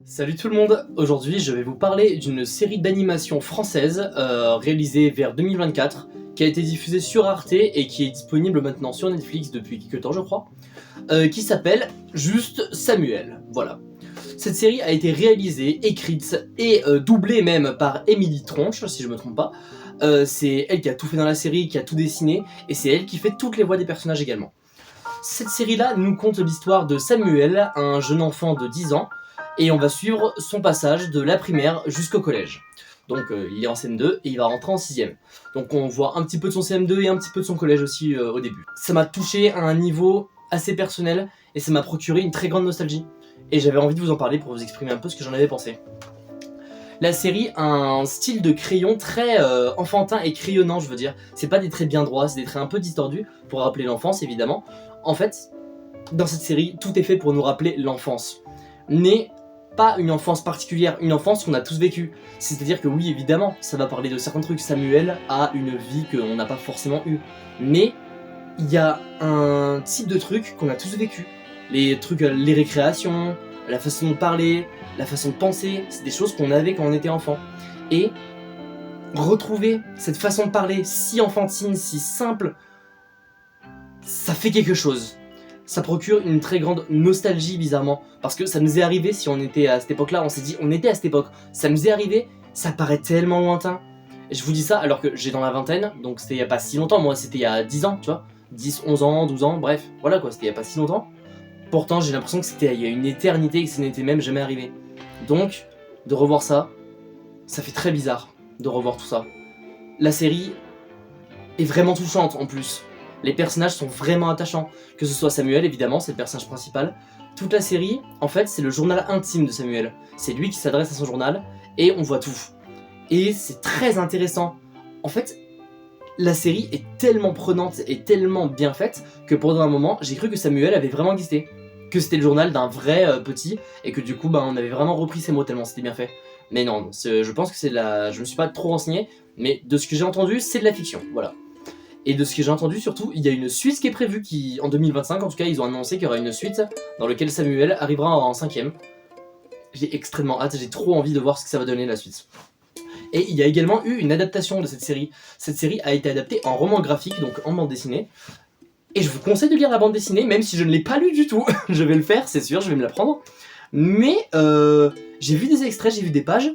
Salut tout le monde, aujourd'hui je vais vous parler d'une série d'animation française réalisée vers 2024 qui a été diffusée sur Arte et qui est disponible maintenant sur Netflix depuis quelques temps je crois, qui s'appelle juste Samuel, voilà. Cette série a été réalisée, écrite et doublée même par Émilie Tronche si je me trompe pas. C'est elle qui a tout fait dans la série, qui a tout dessiné et c'est elle qui fait toutes les voix des personnages également. Cette série-là nous conte l'histoire de Samuel, un jeune enfant de 10 ans, et on va suivre son passage de la primaire jusqu'au collège. Donc il est en CM2 et il va rentrer en 6ème. Donc on voit un petit peu de son CM2 et un petit peu de son collège aussi au début. Ça m'a touché à un niveau assez personnel et ça m'a procuré une très grande nostalgie. Et j'avais envie de vous en parler pour vous exprimer un peu ce que j'en avais pensé. La série a un style de crayon très enfantin et crayonnant, je veux dire. C'est pas des traits bien droits, c'est des traits un peu distordus pour rappeler l'enfance évidemment. En fait, dans cette série, tout est fait pour nous rappeler l'enfance. Mais pas une enfance particulière, une enfance qu'on a tous vécue. C'est-à-dire que oui, évidemment, ça va parler de certains trucs. Samuel a une vie qu'on n'a pas forcément eue. Mais il y a un type de truc qu'on a tous vécu. Les trucs, les récréations, la façon de parler, la façon de penser, c'est des choses qu'on avait quand on était enfant. Et retrouver cette façon de parler si enfantine, si simple, ça fait quelque chose. Ça procure une très grande nostalgie bizarrement, parce que ça nous est arrivé si on était à cette époque-là, on s'est dit on était à cette époque, ça nous est arrivé, ça paraît tellement lointain. Et je vous dis ça alors que j'ai dans la vingtaine, donc c'était il y a pas si longtemps, moi c'était il y a 10 ans, tu vois, 10, 11 ans, 12 ans, bref, voilà quoi, c'était il y a pas si longtemps. Pourtant j'ai l'impression que c'était il y a une éternité et que ça n'était même jamais arrivé. Donc, de revoir ça, ça fait très bizarre de revoir tout ça. La série est vraiment touchante en plus. Les personnages sont vraiment attachants, que ce soit Samuel évidemment, c'est le personnage principal. Toute la série, en fait, c'est le journal intime de Samuel. C'est lui qui s'adresse à son journal et on voit tout. Et c'est très intéressant. En fait, la série est tellement prenante et tellement bien faite que pendant un moment, j'ai cru que Samuel avait vraiment existé. Que c'était le journal d'un vrai petit et que du coup, on avait vraiment repris ses mots tellement c'était bien fait. Mais non, je pense que c'est de la... Je me suis pas trop renseigné, mais de ce que j'ai entendu, c'est de la fiction, voilà. Et de ce que j'ai entendu surtout, il y a une suite qui est prévue, en 2025 en tout cas, ils ont annoncé qu'il y aura une suite dans laquelle Samuel arrivera en 5ème. J'ai extrêmement hâte, j'ai trop envie de voir ce que ça va donner la suite. Et il y a également eu une adaptation de cette série. Cette série a été adaptée en roman graphique, donc en bande dessinée. Et je vous conseille de lire la bande dessinée, même si je ne l'ai pas lu du tout. Je vais le faire, c'est sûr, je vais me la prendre. Mais j'ai vu des extraits, j'ai vu des pages.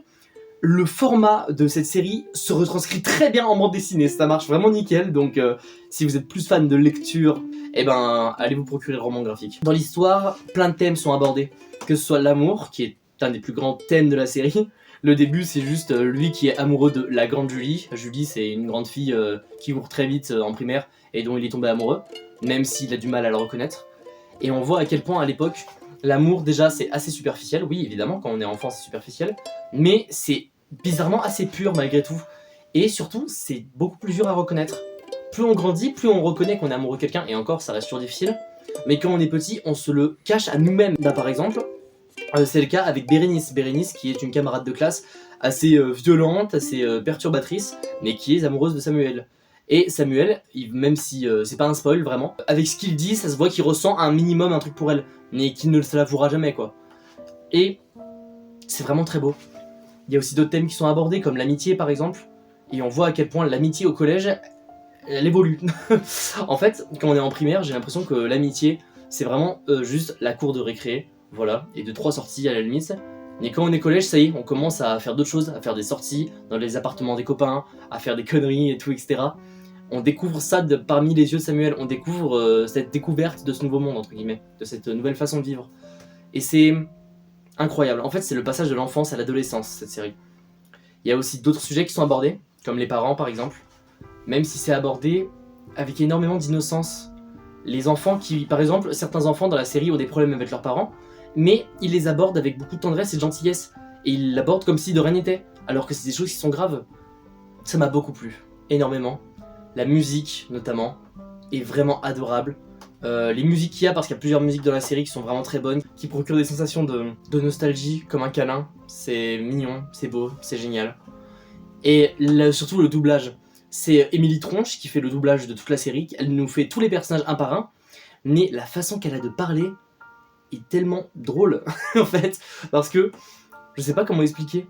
Le format de cette série se retranscrit très bien en bande dessinée, ça marche vraiment nickel, donc si vous êtes plus fan de lecture, allez vous procurer le roman graphique. Dans l'histoire, plein de thèmes sont abordés, que ce soit l'amour, qui est un des plus grands thèmes de la série. Le début, c'est juste lui qui est amoureux de la grande Julie. Julie, c'est une grande fille qui court très vite en primaire et dont il est tombé amoureux, même s'il a du mal à le reconnaître. Et on voit à quel point à l'époque, l'amour déjà c'est assez superficiel, oui évidemment quand on est enfant c'est superficiel, mais c'est bizarrement assez pur malgré tout. Et surtout c'est beaucoup plus dur à reconnaître. Plus on grandit, plus on reconnaît qu'on est amoureux de quelqu'un, et encore ça reste toujours difficile. Mais quand on est petit, on se le cache à nous-mêmes. Par exemple, c'est le cas avec Bérénice. Bérénice qui est une camarade de classe assez violente, assez perturbatrice, mais qui est amoureuse de Samuel. Et Samuel, même si c'est pas un spoil vraiment, avec ce qu'il dit, ça se voit qu'il ressent un minimum un truc pour elle, mais qu'il ne se l'avouera jamais quoi. Et c'est vraiment très beau. Il y a aussi d'autres thèmes qui sont abordés, comme l'amitié par exemple, et on voit à quel point l'amitié au collège, elle évolue. En fait, quand on est en primaire, j'ai l'impression que l'amitié, c'est vraiment juste la cour de récré, voilà, et 2-3 sorties à la limite. Mais quand on est collège, ça y est, on commence à faire d'autres choses, à faire des sorties dans les appartements des copains, à faire des conneries et tout, etc. On découvre ça parmi les yeux de Samuel, on découvre cette découverte de ce nouveau monde, entre guillemets, de cette nouvelle façon de vivre. Et c'est incroyable. En fait, c'est le passage de l'enfance à l'adolescence, cette série. Il y a aussi d'autres sujets qui sont abordés, comme les parents par exemple, même si c'est abordé avec énormément d'innocence. Les enfants qui, par exemple, certains enfants dans la série ont des problèmes avec leurs parents, mais ils les abordent avec beaucoup de tendresse et de gentillesse, et ils l'abordent comme si de rien n'était, alors que c'est des choses qui sont graves. Ça m'a beaucoup plu, énormément. La musique, notamment, est vraiment adorable. Les musiques qu'il y a, parce qu'il y a plusieurs musiques dans la série qui sont vraiment très bonnes, qui procurent des sensations de nostalgie, comme un câlin. C'est mignon, c'est beau, c'est génial. Et surtout le doublage. C'est Émilie Tronche qui fait le doublage de toute la série. Elle nous fait tous les personnages un par un, mais la façon qu'elle a de parler, est tellement drôle, en fait, parce que, je sais pas comment expliquer,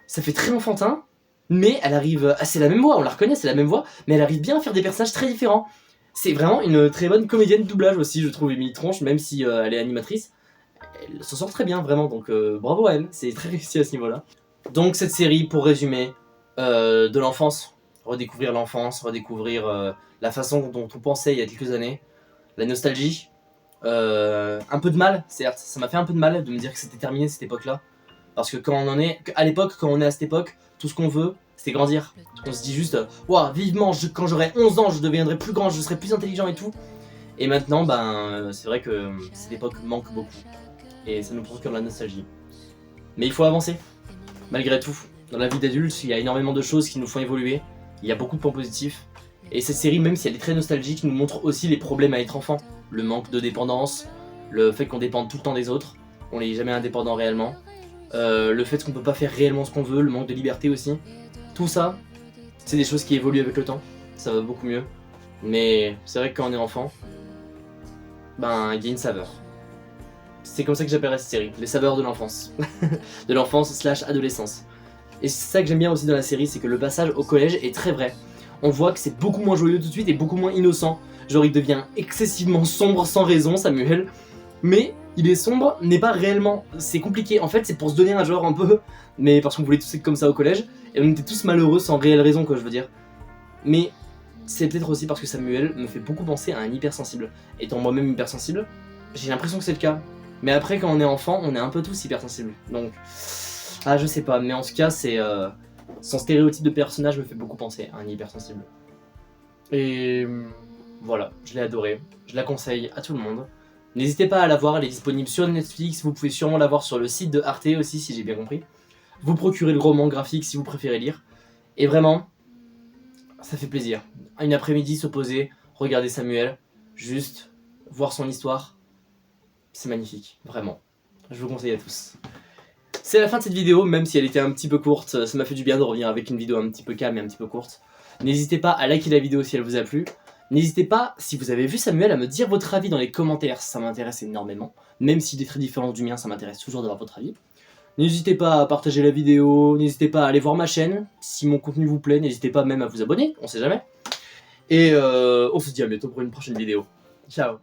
ça fait très enfantin, mais elle arrive, c'est la même voix, on la reconnaît, c'est la même voix, mais elle arrive bien à faire des personnages très différents. C'est vraiment une très bonne comédienne de doublage aussi, je trouve, Émilie Tronche, même si elle est animatrice, elle s'en sort très bien, vraiment, donc bravo à elle, c'est très réussi à ce niveau-là. Donc cette série, pour résumer, de l'enfance, redécouvrir la façon dont on pensait il y a quelques années, la nostalgie, un peu de mal, certes, ça m'a fait un peu de mal de me dire que c'était terminé cette époque-là, parce que quand on en est, à l'époque, quand on est à cette époque, tout ce qu'on veut, c'est grandir. On se dit juste, waouh, vivement, quand j'aurai 11 ans, je deviendrai plus grand, je serai plus intelligent et tout. Et maintenant, ben, c'est vrai que cette époque manque beaucoup, et ça nous procure de la nostalgie. Mais il faut avancer, malgré tout. Dans la vie d'adulte, il y a énormément de choses qui nous font évoluer, il y a beaucoup de points positifs. Et cette série, même si elle est très nostalgique, nous montre aussi les problèmes à être enfant. Le manque de dépendance, le fait qu'on dépende tout le temps des autres, on n'est jamais indépendant réellement. Le fait qu'on peut pas faire réellement ce qu'on veut, le manque de liberté aussi. Tout ça, c'est des choses qui évoluent avec le temps, ça va beaucoup mieux. Mais c'est vrai que quand on est enfant, ben il y a une saveur. C'est comme ça que j'appellerais cette série, les saveurs de l'enfance. De l'enfance / adolescence. Et c'est ça que j'aime bien aussi dans la série, c'est que le passage au collège est très vrai. On voit que c'est beaucoup moins joyeux tout de suite et beaucoup moins innocent. Genre il devient excessivement sombre sans raison, Samuel. Mais il est sombre, n'est pas réellement. C'est compliqué, en fait c'est pour se donner un genre un peu. Mais parce qu'on voulait tous être comme ça au collège. Et on était tous malheureux sans réelle raison, quoi, je veux dire. Mais c'est peut-être aussi parce que Samuel me fait beaucoup penser à un hypersensible. Étant moi-même hypersensible, j'ai l'impression que c'est le cas. Mais après quand on est enfant, on est un peu tous hypersensibles. Donc, ah je sais pas, mais en tout cas c'est... son stéréotype de personnage me fait beaucoup penser à un hypersensible. Et voilà, je l'ai adoré, je la conseille à tout le monde. N'hésitez pas à la voir, elle est disponible sur Netflix, vous pouvez sûrement la voir sur le site de Arte aussi si j'ai bien compris. Vous procurez le roman graphique si vous préférez lire. Et vraiment, ça fait plaisir. Une après-midi se poser, regarder Samuel, juste voir son histoire, c'est magnifique, vraiment. Je vous conseille à tous. C'est la fin de cette vidéo, même si elle était un petit peu courte, ça m'a fait du bien de revenir avec une vidéo un petit peu calme et un petit peu courte. N'hésitez pas à liker la vidéo si elle vous a plu. N'hésitez pas, si vous avez vu Samuel, à me dire votre avis dans les commentaires, ça m'intéresse énormément. Même s'il est très différent du mien, ça m'intéresse toujours d'avoir votre avis. N'hésitez pas à partager la vidéo, n'hésitez pas à aller voir ma chaîne, si mon contenu vous plaît, n'hésitez pas même à vous abonner, on sait jamais. Et on se dit à bientôt pour une prochaine vidéo. Ciao.